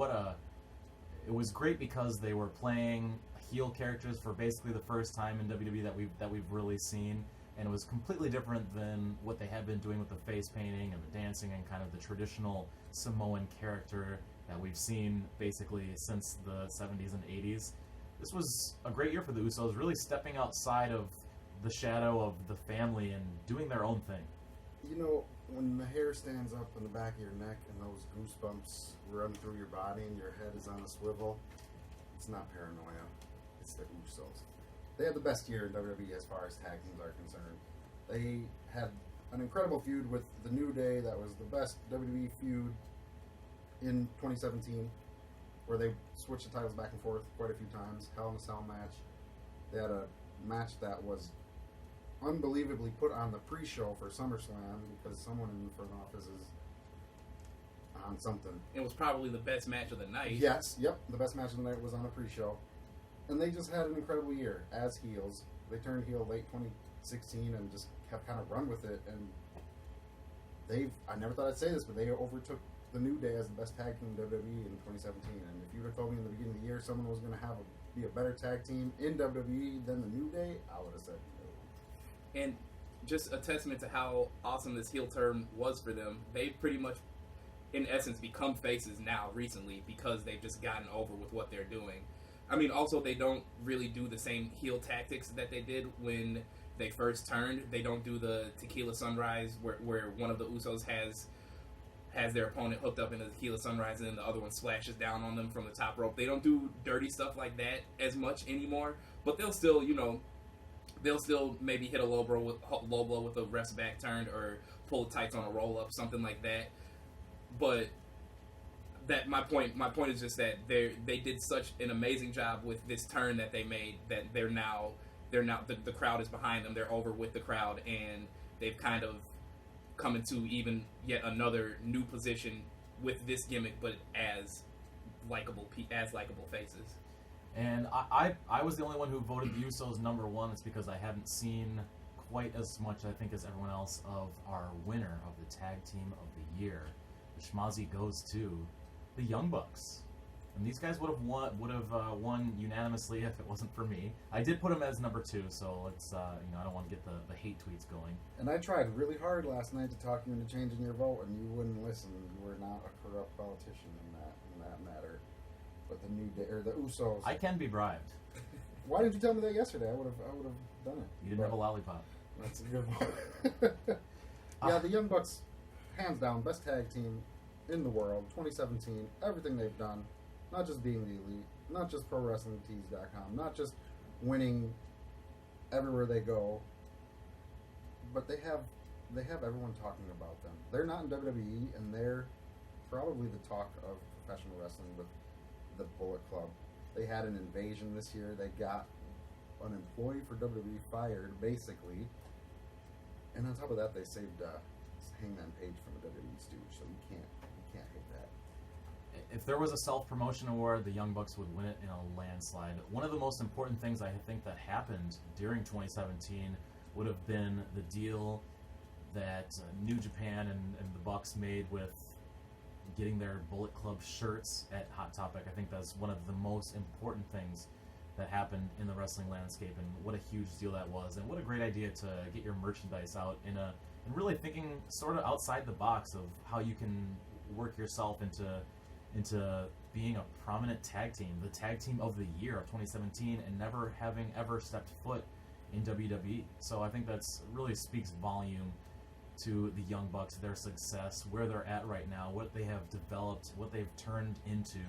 It was great because they were playing heel characters for basically the first time in WWE that we've really seen, and it was completely different than what they had been doing with the face painting and the dancing and kind of the traditional Samoan character that we've seen basically since the 70s and 80s. This was a great year for the Usos, really stepping outside of the shadow of the family and doing their own thing. You know, when the hair stands up in the back of your neck and those goosebumps run through your body and your head is on a swivel, it's not paranoia, it's the Usos. they had the best year in WWE as far as tag teams are concerned. They had an incredible feud with the New Day that was the best WWE feud in 2017, where they switched the titles back and forth quite a few times. Hell in a Cell match. They had a match that was unbelievably put on the pre-show for SummerSlam because someone in the front office is on something. It was probably the best match of the night. Yes, yep, the best match of the night was on a pre-show. And they just had an incredible year as heels. They turned heel late 2016 and just have kind of run with it. And I never thought I'd say this, but they overtook the New Day as the best tag team in WWE in 2017. And if you would have told me in the beginning of the year someone was going to be a better tag team in WWE than the New Day, I would have said no. And just a testament to how awesome this heel turn was for them. They've pretty much, in essence, become faces now recently because they've just gotten over with what they're doing. I mean, also, they don't really do the same heel tactics that they did when they first turned. They don't do the Tequila Sunrise where one of the Usos has their opponent hooked up in a Tequila Sunrise and then the other one splashes down on them from the top rope. They don't do dirty stuff like that as much anymore, but they'll still, maybe hit a low blow with a ref's back turned or pull the tights on a roll up, something like that. But that my point is just that they did such an amazing job with this turn that they made that they're now the crowd is behind them. They're over with the crowd, and they've kind of come into even yet another new position with this gimmick, but as likable faces. And I was the only one who voted the Usos number one. It's because I haven't seen quite as much, I think, as everyone else of our winner of the Tag Team of the Year. The Schmozzy goes to the Young Bucks. And these guys would have won unanimously if it wasn't for me. I did put them as number two, so let's I don't want to get the hate tweets going. And I tried really hard last night to talk you into changing your vote, and you wouldn't listen. You were not a corrupt politician in that matter. But the New Day or the Usos. I can be bribed. Why didn't you tell me that yesterday? I would have done it. You didn't have a lollipop. That's a good vote. Yeah, the Young Bucks, hands down, best tag team in the world. 2017, everything they've done. Not just being the elite, not just ProWrestlingTees.com, not just winning everywhere they go, but they have everyone talking about them. They're not in WWE, and they're probably the talk of professional wrestling with the Bullet Club. They had an invasion this year. They got an employee for WWE fired, basically, and on top of that, they saved Hangman Page from a WWE stooge. So you can't hate that. If there was a self-promotion award, the Young Bucks would win it in a landslide. One of the most important things I think that happened during 2017 would have been the deal that New Japan and the Bucks made with getting their Bullet Club shirts at Hot Topic. I think that's one of the most important things that happened in the wrestling landscape, and what a huge deal that was, and what a great idea to get your merchandise out and really thinking sort of outside the box of how you can work yourself into being a prominent tag team, the tag team of the year of 2017, and never having ever stepped foot in WWE. So I think that's really speaks volume to the Young Bucks, their success, where they're at right now, what they have developed, what they've turned into,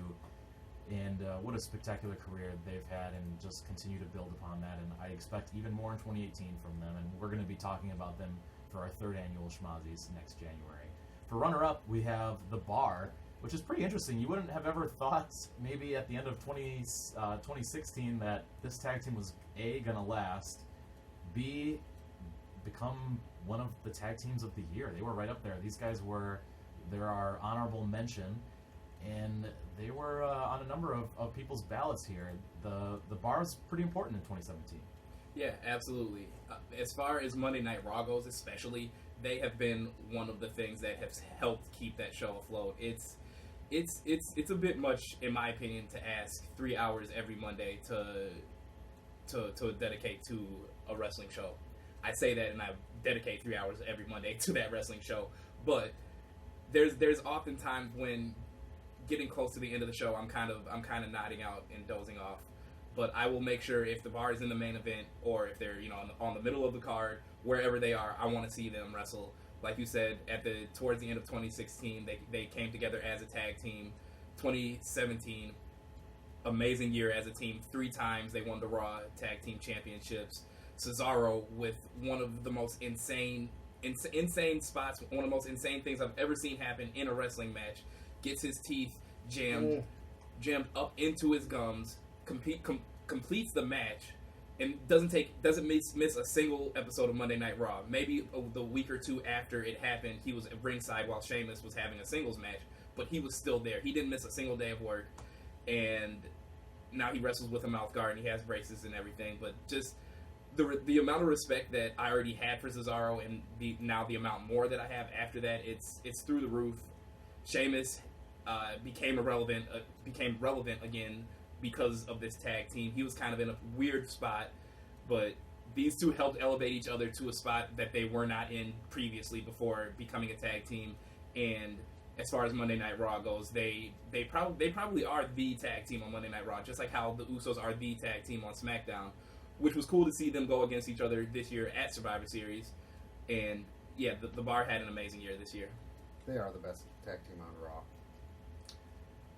and what a spectacular career they've had, and just continue to build upon that. And I expect even more in 2018 from them, and we're going to be talking about them for our third annual Schmozzies next January. For runner-up, we have The Bar, which is pretty interesting. You wouldn't have ever thought maybe at the end of 2016 that this tag team was A, going to last, B, become one of the tag teams of the year. They were right up there. These guys were our honorable mention, and they were on a number of people's ballots here. The Bar is pretty important in 2017. Yeah, absolutely. As far as Monday Night Raw goes, especially, they have been one of the things that have helped keep that show afloat. It's a bit much, in my opinion, to ask 3 hours every Monday to dedicate to a wrestling show. I say that, and I dedicate 3 hours every Monday to that wrestling show. But there's often times when getting close to the end of the show, I'm kind of nodding out and dozing off. But I will make sure if the Bar is in the main event, or if they're on the middle of the card, wherever they are, I want to see them wrestle. Like you said, towards the end of 2016, they came together as a tag team. 2017, amazing year as a team. 3 times they won the Raw Tag Team Championships. Cesaro with one of the most insane spots, one of the most insane things I've ever seen happen in a wrestling match. Gets his teeth jammed up into his gums, completes the match, and doesn't miss a single episode of Monday Night Raw. Maybe the week or 2 after it happened, he was at ringside while Sheamus was having a singles match, but he was still there. He didn't miss a single day of work, and now he wrestles with a mouth guard and he has braces and everything. But just the amount of respect that I already had for Cesaro, and now the amount more that I have after that, it's through the roof. Sheamus became relevant again because of this tag team. He was kind of in a weird spot, but these two helped elevate each other to a spot that they were not in previously before becoming a tag team. And as far as Monday Night Raw goes, they probably are the tag team on Monday Night Raw, just like how the Usos are the tag team on SmackDown, which was cool to see them go against each other this year at Survivor Series. And yeah, the Bar had an amazing year this year. They are the best tag team on Raw.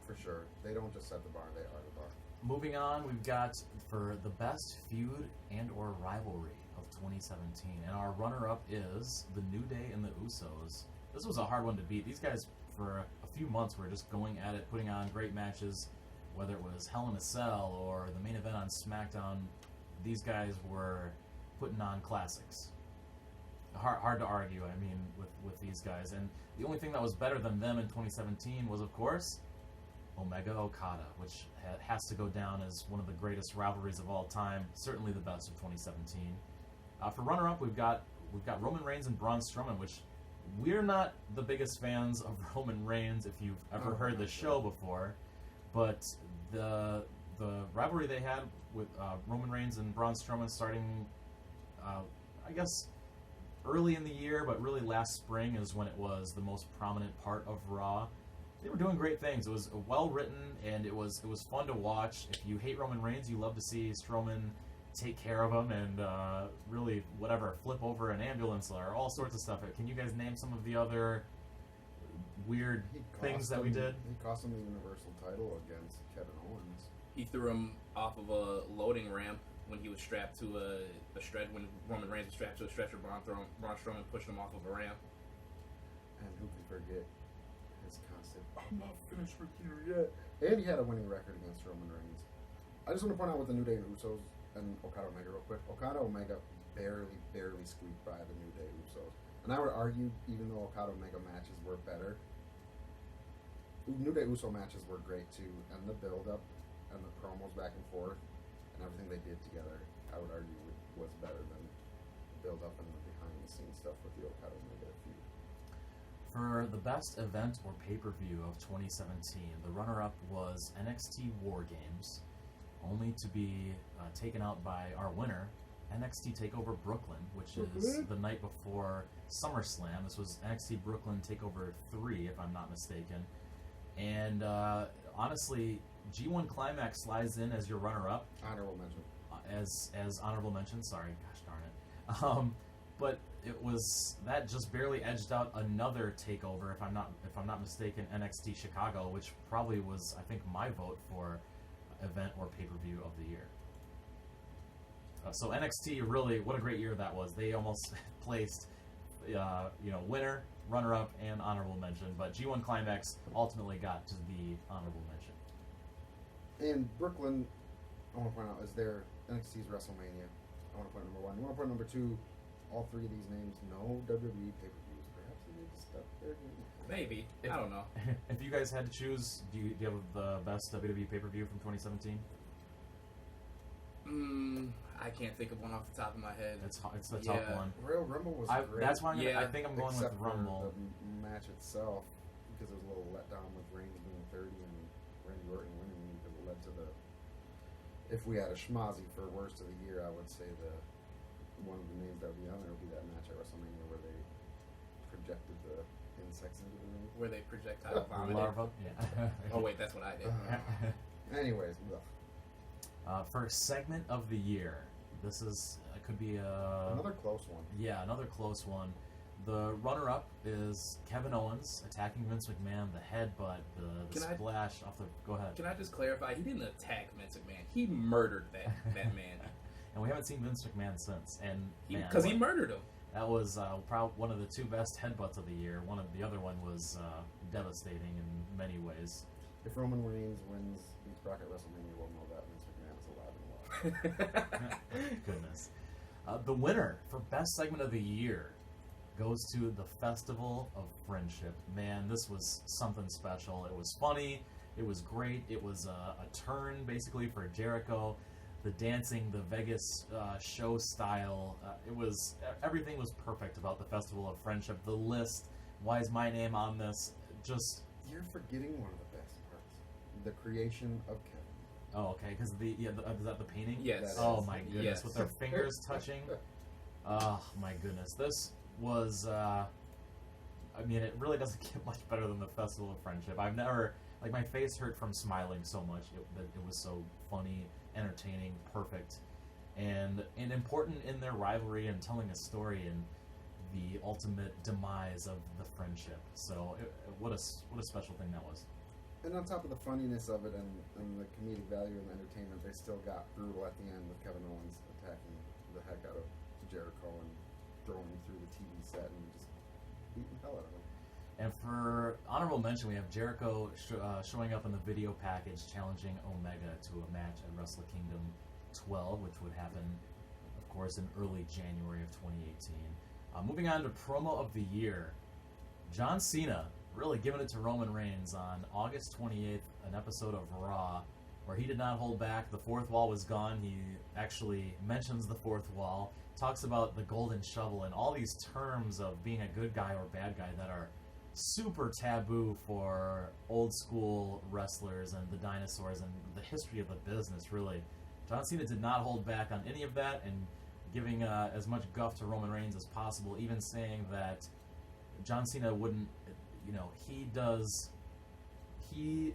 For sure. They don't just set the bar, they are the bar. Moving on, we've got for the best feud and or rivalry of 2017. And our runner-up is The New Day and the Usos. This was a hard one to beat. These guys, for a few months, were just going at it, putting on great matches, whether it was Hell in a Cell or the main event on SmackDown. These guys were putting on classics. Hard to argue, I mean, with these guys. And the only thing that was better than them in 2017 was, of course, Omega Okada, which has to go down as one of the greatest rivalries of all time, certainly the best of 2017. For runner-up, we've got Roman Reigns and Braun Strowman, which we're not the biggest fans of Roman Reigns, if you've ever heard the show before, but the rivalry they had with Roman Reigns and Braun Strowman starting, I guess, early in the year, but really last spring is when it was the most prominent part of Raw. They were doing great things. It was well written, and it was fun to watch. If you hate Roman Reigns, you love to see Strowman take care of him and really flip over an ambulance or all sorts of stuff. Can you guys name some of the other weird things that we did? He cost him the Universal title against Kevin Owens. He threw him off of a loading ramp when he was strapped to a stretch. When Roman Reigns was strapped to a stretcher, Braun Strowman pushed him off of a ramp. And who can forget his constant, I'm not finished with you yet. And he had a winning record against Roman Reigns. I just want to point out with the New Day and Usos and Okada Omega real quick. Okada Omega barely squeaked by the New Day Usos. And I would argue, even though Okada Omega matches were better, New Day Uso matches were great too. And the build-up and the promos back and forth and everything they did together, I would argue was better than the build-up and the behind-the-scenes stuff with the Okada Omega feud. For the best event or pay-per-view of 2017, the runner-up was NXT War Games, only to be taken out by our winner, NXT TakeOver Brooklyn, which is the night before SummerSlam. This was NXT Brooklyn TakeOver 3, if I'm not mistaken. And honestly, G1 Climax slides in as your runner-up. Honorable mention. As honorable mention, sorry, gosh darn it. But it was that just barely edged out another takeover, if I'm not mistaken, NXT Chicago, which probably was, I think, my vote for event or pay-per-view of the year. So NXT, really, what a great year that was. They almost placed, winner, runner-up, and honorable mention, but G1 Climax ultimately got to the honorable mention. And Brooklyn, I want to point out, is their NXT's WrestleMania. I want to point number 1. I want to point number 2. All 3 of these names, no WWE pay-per-views. Perhaps they need to step their game. Maybe. I don't know. If you guys had to choose, do you have the best WWE pay-per-view from 2017? I can't think of one off the top of my head. It's the top one. Royal Rumble was great. That's why I think I'm going with Rumble. For the match itself, because it was a little letdown with Reigns being 30 and Randy Orton winning, because it led to the... If we had a Schmozzy for worst of the year, I would say one of the names that would be on there would be that match at WrestleMania where they projected the insects into the ring. Where they projectile vomited. Larva? Yeah. Oh, wait, that's what I did. Anyways, for segment of the year, this is could be another close one. Yeah, another close one. The runner-up is Kevin Owens attacking Vince McMahon, the headbutt, the splash off the... Go ahead. Can I just clarify? He didn't attack Vince McMahon. He murdered that man. And we haven't seen Vince McMahon since. And because he murdered him. That was probably one of the two best headbutts of the year. The other one was devastating in many ways. If Roman Reigns beats Brock at WrestleMania, we'll know that Vince McMahon is alive and well. Goodness. The winner for best segment of the year goes to the Festival of Friendship. Man, this was something special. It was funny. It was great. It was a turn, basically, for Jericho. The dancing, the Vegas show style. Everything was perfect about the Festival of Friendship. The list, why is my name on this? Just... You're forgetting one of the best parts. The creation of Kevin. Oh, okay, because is that the painting? Yes. Oh, my goodness, yes. With their fingers touching. Oh, my goodness. This was, it really doesn't get much better than the Festival of Friendship. I've never, my face hurt from smiling so much. It was so funny, entertaining, perfect, and important in their rivalry and telling a story and the ultimate demise of the friendship. So, what a special thing that was. And on top of the funniness of it and the comedic value and entertainment, they still got brutal at the end with Kevin Owens attacking the heck out of Jericho and throwing him through the TV set and just beating the hell out of him. And for honorable mention, we have Jericho showing up in the video package challenging Omega to a match at Wrestle Kingdom 12, which would happen, of course, in early January of 2018. Moving on to promo of the year, John Cena really giving it to Roman Reigns on August 28th, an episode of Raw, where he did not hold back. The fourth wall was gone. He actually mentions the fourth wall, talks about the golden shovel, and all these terms of being a good guy or bad guy that are super taboo for old school wrestlers and the dinosaurs and the history of the business, really. John Cena did not hold back on any of that and giving as much guff to Roman Reigns as possible, even saying that John Cena wouldn't, he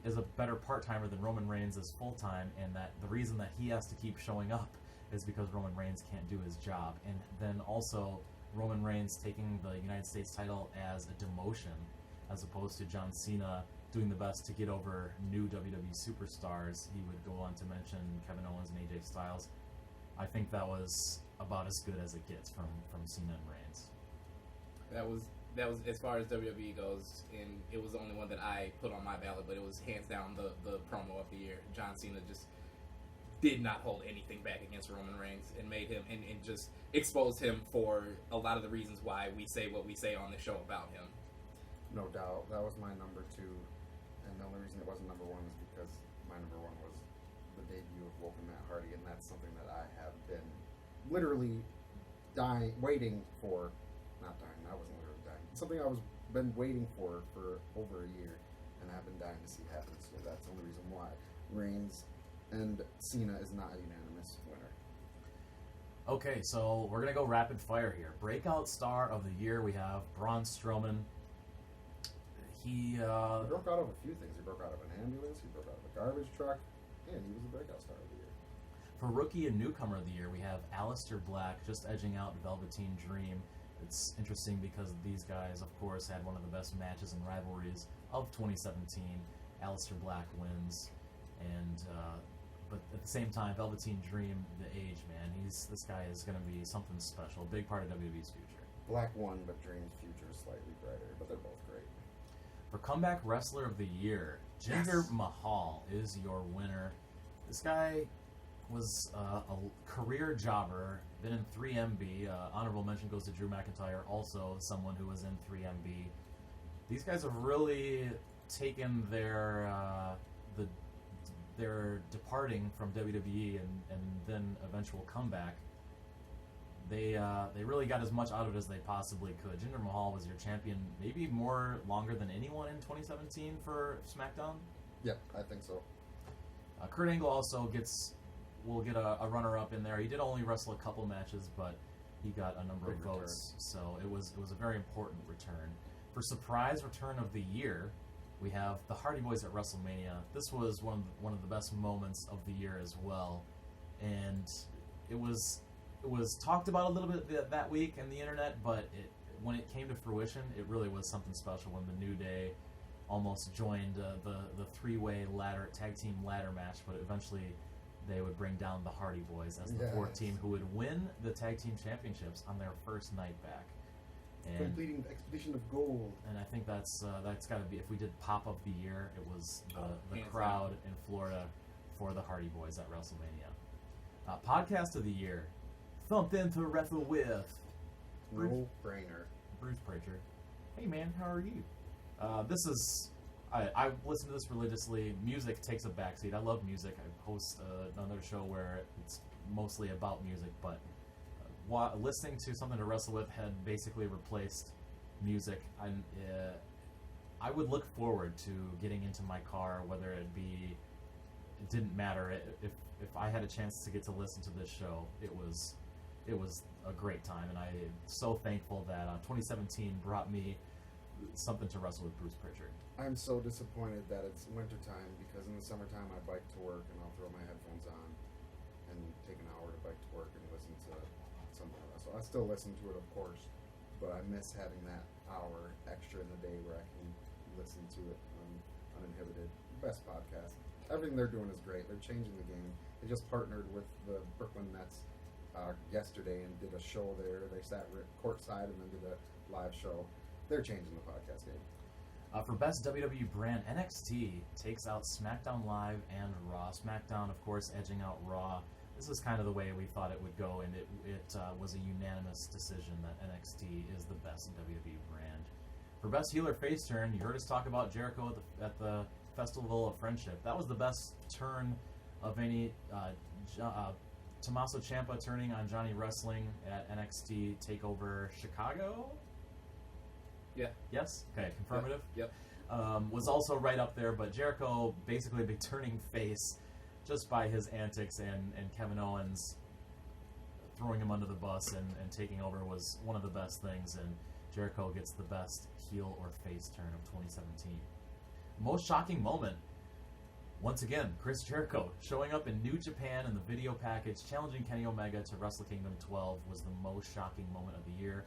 is a better part-timer than Roman Reigns is full-time, and that the reason that he has to keep showing up is because Roman Reigns can't do his job. And then also Roman Reigns taking the United States title as a demotion, as opposed to John Cena doing the best to get over new WWE superstars. He would go on to mention Kevin Owens and AJ Styles. I think that was about as good as it gets from Cena and Reigns. That was as far as WWE goes, and it was the only one that I put on my ballot, but it was hands down the promo of the year. John Cena just did not hold anything back against Roman Reigns and made him and just exposed him for a lot of the reasons why we say what we say on the show about him. No doubt. That was my number 2, and the only reason it wasn't number 1 is because my number 1 was the debut of Wolf and Matt Hardy, and that's something that I have been literally waiting for. Not dying, I wasn't literally dying. Something I was been waiting for over a year, and I've been dying to see happen, so that's the only reason why Reigns and Cena is not a unanimous winner. Okay, so we're going to go rapid fire here. Breakout star of the year, we have Braun Strowman. He broke out of a few things. He broke out of an ambulance, he broke out of a garbage truck, and he was the breakout star of the year. For rookie and newcomer of the year, we have Aleister Black just edging out Velveteen Dream. It's interesting because these guys, of course, had one of the best matches and rivalries of 2017. Aleister Black wins, and but at the same time, Velveteen Dream, the age, man, this guy is going to be something special, big part of WWE's future. Black won, but Dream's future is slightly brighter, but they're both great. For comeback wrestler of the year, Jinder Mahal is your winner. This guy was a career jobber, been in 3MB. Honorable mention goes to Drew McIntyre, also someone who was in 3MB. These guys have really taken their departing from WWE and then eventual comeback. They really got as much out of it as they possibly could. Jinder Mahal was your champion, maybe longer than anyone in 2017 for SmackDown. Yeah, I think so. Kurt Angle also will get a runner-up in there. He did only wrestle a couple matches, but he got a number of votes, so it was a very important return. For surprise return of the year, we have the Hardy Boys at WrestleMania. This was one of the best moments of the year as well, and it was talked about a little bit that week on the internet, but when it came to fruition, it really was something special when the New Day almost joined the three-way tag team ladder match, but eventually they would bring down the Hardy Boys as the fourth team who would win the tag team championships on their first night back. And, completing the Expedition of Gold. and I think that's got to be, if we did pop of the year, it was the crowd in Florida for the Hardy Boys at WrestleMania. Podcast of the year, Something to Wrestle With. No brainer. Bruce Pritchard. Hey man, how are you? This is, I listen to this religiously. Music takes a backseat. I love music. I host another show where it's mostly about music, but listening to Something to Wrestle With had basically replaced music. I would look forward to getting into my car, whether it didn't matter. If I had a chance to get to listen to this show, it was a great time, and I'm so thankful that 2017 brought me Something to Wrestle with Bruce Pritchard. I'm so disappointed that it's wintertime, because in the summertime I bike to work and I'll throw my headphones on and take an hour to bike to work and listen to Something to Wrestle. I still listen to it, of course, but I miss having that hour extra in the day where I can listen to it uninhibited. Best podcast. Everything they're doing is great. They're changing the game. They just partnered with the Brooklyn Nets yesterday and did a show there. They sat courtside and then did a live show. They're changing the podcast game. For Best WWE Brand, NXT takes out SmackDown Live and Raw. SmackDown, of course, edging out Raw. This is kind of the way we thought it would go, and it was a unanimous decision that NXT is the best WWE brand. For Best Heel or Face Turn, you heard us talk about Jericho at the Festival of Friendship. That was the best turn of any. Tommaso Ciampa turning on Johnny Wrestling at NXT TakeOver Chicago. Yeah. Yes? Okay, confirmative? Yep. Was also right up there, but Jericho basically be turning face just by his antics, and Kevin Owens throwing him under the bus and taking over was one of the best things, and Jericho gets the best heel or face turn of 2017. Most shocking moment, once again, Chris Jericho showing up in New Japan in the video package, challenging Kenny Omega to Wrestle Kingdom 12 was the most shocking moment of the year.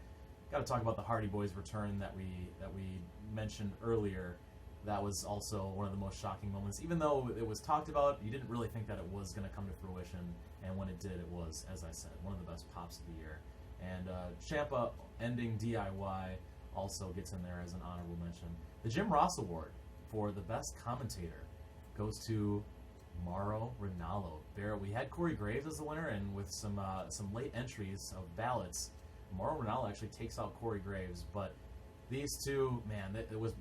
Got to talk about the Hardy Boys' return that we mentioned earlier. That was also one of the most shocking moments. Even though it was talked about, you didn't really think that it was going to come to fruition. And when it did, it was, as I said, one of the best pops of the year. And Ciampa ending DIY also gets in there as an honorable mention. The Jim Ross Award for the best commentator goes to Mauro Ranallo. There, we had Corey Graves as the winner, and with some late entries of ballots, Mauro Ranallo actually takes out Corey Graves. But these two, man, it was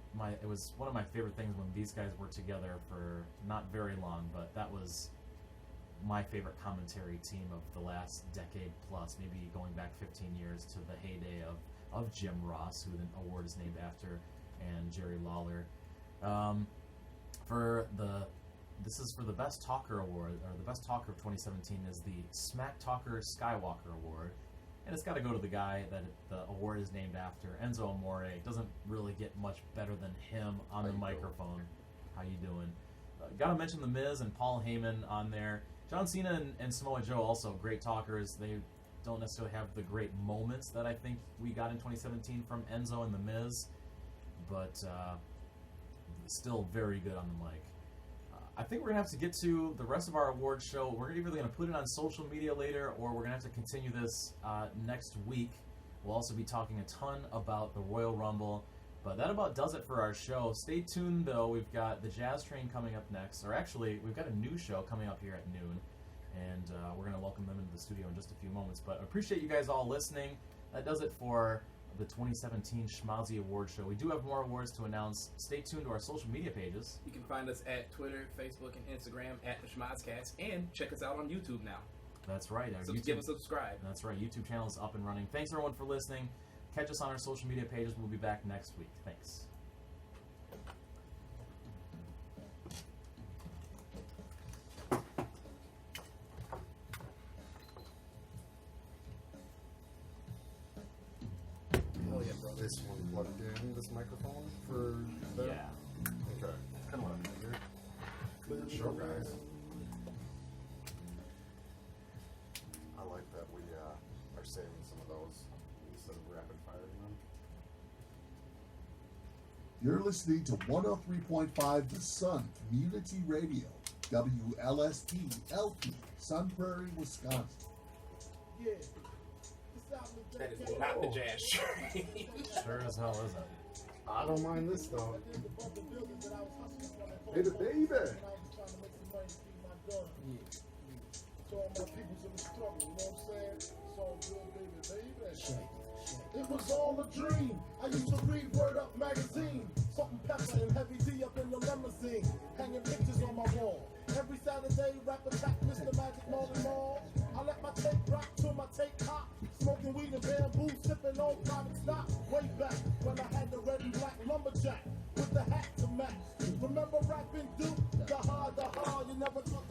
one of my favorite things when these guys were together for not very long, but that was my favorite commentary team of the last decade plus, maybe going back 15 years to the heyday of Jim Ross, who the award is named after, and Jerry Lawler. This is for the Best Talker Award, or the Best Talker of 2017 is the Smack Talker Skywalker Award. And it's got to go to the guy that the award is named after, Enzo Amore. It doesn't really get much better than him on the microphone. How you doing? Got to mention The Miz and Paul Heyman on there. John Cena and Samoa Joe also great talkers. They don't necessarily have the great moments that I think we got in 2017 from Enzo and The Miz, but still very good on the mic. I think we're going to have to get to the rest of our awards show. We're either going to put it on social media later, or we're going to have to continue this next week. We'll also be talking a ton about the Royal Rumble. But that about does it for our show. Stay tuned, though. We've got the Jazz Train coming up next. Or actually, we've got a new show coming up here at noon. And we're going to welcome them into the studio in just a few moments. But I appreciate you guys all listening. That does it for the 2017 Schmozzy Award Show. We do have more awards to announce. Stay tuned to our social media pages. You can find us at Twitter, Facebook, and Instagram at the Schmozcast, and check us out on YouTube now. That's right. Our So YouTube, give us a subscribe. That's right. YouTube channel is up and running. Thanks, everyone, for listening. Catch us on our social media pages. We'll be back next week. Thanks. This one plugged in, this microphone for the... Yeah. Okay. Kind of what I figured. Good show, guys. I like that we are saving some of those instead of rapid firing them. You're listening to 103.5 The Sun Community Radio, WLSP LP, Sun Prairie, Wisconsin. Yeah. That is not the jazz train. Sure as hell isn't. I don't mind this though. Hey, the baby. To all my peoples in the struggle, you know what I'm saying? It's all good, baby. It was all a dream. I used to read Word Up magazine. Salt and pepper and heavy D up in the limousine. Hanging pictures on my wall. Every Saturday, rap attack, Mr. Magic Marley Marl. I let my tape rock till my tape pop. Smoking weed and bamboo, sipping on private stock. Way back when I had the red and black lumberjack with the hat to match. Remember rapping Duke? The hard, you never thought